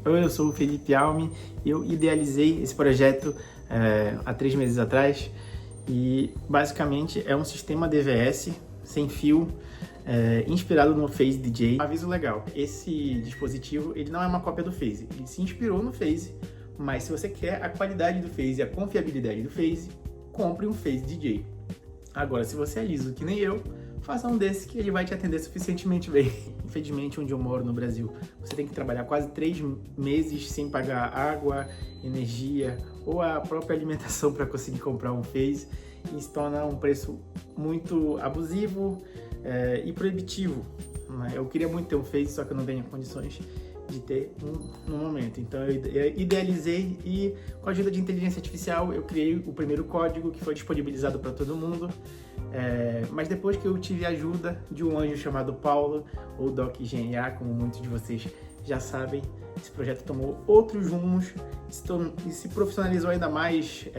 Eu sou o Felipe Alme e eu idealizei esse projeto há 3 meses atrás e basicamente é um sistema DVS sem fio inspirado no Phase DJ. Um aviso legal, esse dispositivo ele não é uma cópia do Phase, ele se inspirou no Phase, mas se você quer a qualidade do Phase e a confiabilidade do Phase, compre um Phase DJ. Agora, se você é liso que nem eu, faça um desse que ele vai te atender suficientemente bem. Infelizmente, onde eu moro no Brasil, você tem que trabalhar quase 3 meses sem pagar água, energia ou a própria alimentação para conseguir comprar um Phase, e isso torna um preço muito abusivo e proibitivo. Eu queria muito ter um Phase, só que eu não tenho condições de ter no momento. Então eu idealizei e com a ajuda de inteligência artificial eu criei o primeiro código que foi disponibilizado para todo mundo. Mas depois que eu tive a ajuda de um anjo chamado Paulo, ou Doc GNA, como muitos de vocês já sabem, esse projeto tomou outros rumos e se profissionalizou ainda mais.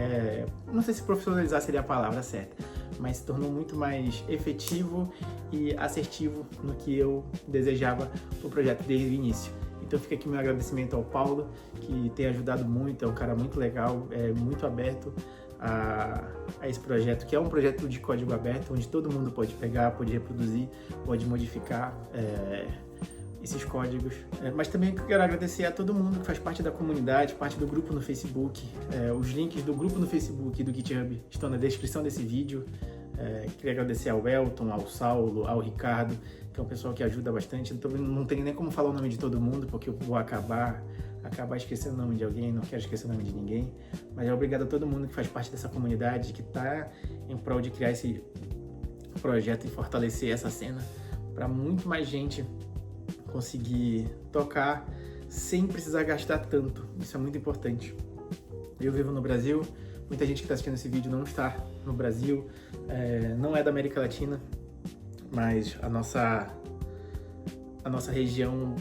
Não sei se profissionalizar seria a palavra certa, mas se tornou muito mais efetivo e assertivo no que eu desejava para o projeto desde o início. Então fica aqui meu agradecimento ao Paulo, que tem ajudado muito, é um cara muito legal, muito aberto a esse projeto, que é um projeto de código aberto, onde todo mundo pode pegar, pode reproduzir, pode modificar esses códigos. Mas também quero agradecer a todo mundo que faz parte da comunidade, parte do grupo no Facebook. Os links do grupo no Facebook e do GitHub estão na descrição desse vídeo. Queria agradecer ao Elton, ao Saulo, ao Ricardo, que é um pessoal que ajuda bastante. Não tenho nem como falar o nome de todo mundo, porque eu vou acabar esquecendo o nome de alguém, não quero esquecer o nome de ninguém. Mas obrigado a todo mundo que faz parte dessa comunidade, que está em prol de criar esse projeto e fortalecer essa cena para muito mais gente conseguir tocar sem precisar gastar tanto. Isso é muito importante. Eu vivo no Brasil, muita gente que está assistindo esse vídeo não está no Brasil, não é da América Latina, mas a nossa região,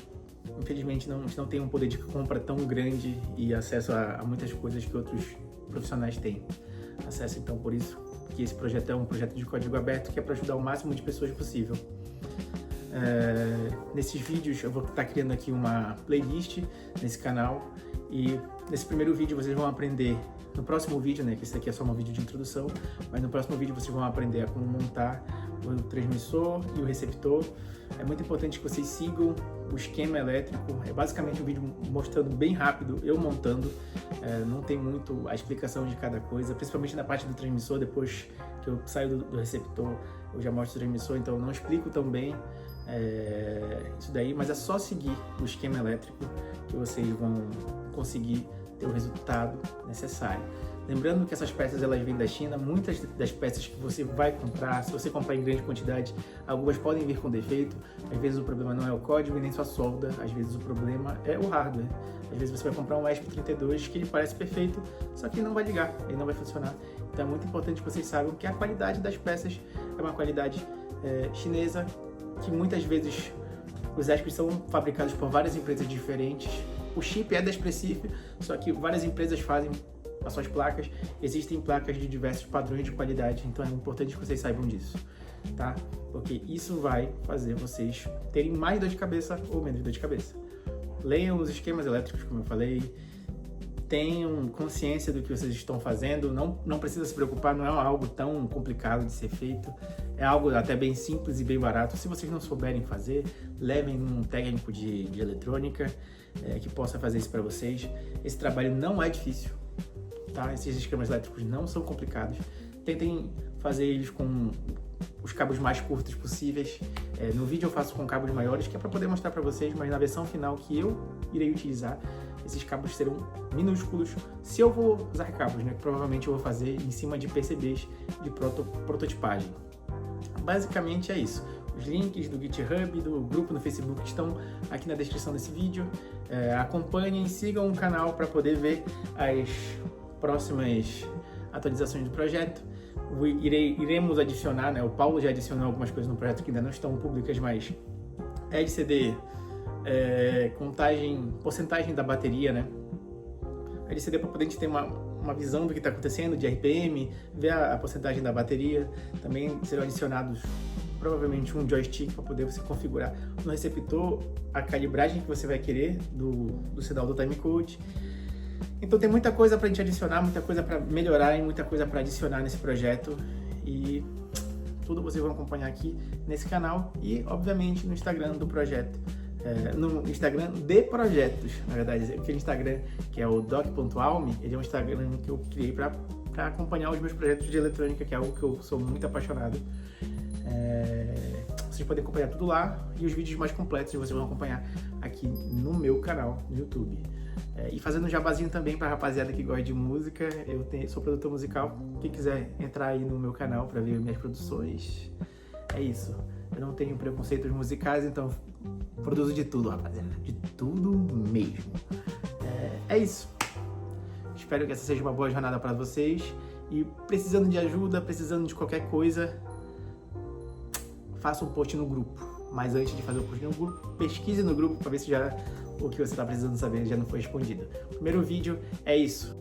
infelizmente, não tem um poder de compra tão grande e acesso a muitas coisas que outros profissionais têm acesso. Então, por isso que esse projeto é um projeto de código aberto, que é para ajudar o máximo de pessoas possível. Nesses vídeos eu vou estar criando aqui uma playlist nesse canal, e nesse primeiro vídeo vocês vão aprender, no próximo vídeo, que esse aqui é só um vídeo de introdução, mas no próximo vídeo vocês vão aprender a como montar o transmissor e o receptor. É muito importante que vocês sigam o esquema elétrico, é basicamente um vídeo mostrando bem rápido, eu montando, não tem muito a explicação de cada coisa, principalmente na parte do transmissor. Depois que eu saio do receptor, eu já mostro o transmissor, então eu não explico tão bem isso daí, mas é só seguir o esquema elétrico que vocês vão conseguir ter o resultado necessário. Lembrando que essas peças elas vêm da China, muitas das peças que você vai comprar, se você comprar em grande quantidade, algumas podem vir com defeito. Às vezes o problema não é o código e nem só a solda, às vezes o problema é o hardware. Às vezes você vai comprar um ESP32 que ele parece perfeito, só que ele não vai ligar, ele não vai funcionar. Então é muito importante que vocês saibam que a qualidade das peças é uma qualidade chinesa, que muitas vezes os ESPs são fabricados por várias empresas diferentes. O chip é da Expressif, só que várias empresas fazem as suas placas. Existem placas de diversos padrões de qualidade, então é importante que vocês saibam disso, tá? Porque isso vai fazer vocês terem mais dor de cabeça ou menos dor de cabeça. Leiam os esquemas elétricos, como eu falei, tenham consciência do que vocês estão fazendo, não precisa se preocupar, não é algo tão complicado de ser feito, é algo até bem simples e bem barato. Se vocês não souberem fazer, levem um técnico de eletrônica que possa fazer isso para vocês. Esse trabalho não é difícil, tá? Esses esquemas elétricos não são complicados. Tentem fazer eles com os cabos mais curtos possíveis. No vídeo eu faço com cabos maiores, que é para poder mostrar para vocês, mas na versão final que eu irei utilizar, esses cabos serão minúsculos, se eu vou usar cabos, que provavelmente eu vou fazer em cima de PCBs de prototipagem. Basicamente é isso. Os links do GitHub e do grupo no Facebook estão aqui na descrição desse vídeo. Acompanhem, sigam o canal para poder ver as próximas atualizações do projeto. Iremos adicionar, o Paulo já adicionou algumas coisas no projeto que ainda não estão públicas, mas LCD, porcentagem da bateria, LCD para poder a gente ter uma visão do que está acontecendo, de RPM, ver a porcentagem da bateria. Também serão adicionados provavelmente um joystick para poder você configurar no receptor a calibragem que você vai querer do sinal do timecode. Então tem muita coisa para a gente adicionar, muita coisa para melhorar e muita coisa para adicionar nesse projeto, e tudo vocês vão acompanhar aqui nesse canal e obviamente no Instagram do projeto, no Instagram de projetos, na verdade. Aquele Instagram que é o doc.alme, ele é um Instagram que eu criei para acompanhar os meus projetos de eletrônica, que é algo que eu sou muito apaixonado. Vocês podem acompanhar tudo lá, e os vídeos mais completos vocês vão acompanhar aqui no meu canal no YouTube. E fazendo um jabazinho também para a rapaziada que gosta de música, sou produtor musical. Quem quiser entrar aí no meu canal para ver minhas produções, é isso. Eu não tenho preconceitos musicais, então produzo de tudo, rapaziada, de tudo mesmo. É isso. Espero que essa seja uma boa jornada para vocês, e precisando de ajuda, precisando de qualquer coisa, faça um post no grupo. Mas antes de fazer o post no grupo, pesquise no grupo para ver se o que você está precisando saber já não foi respondido. O primeiro vídeo é isso.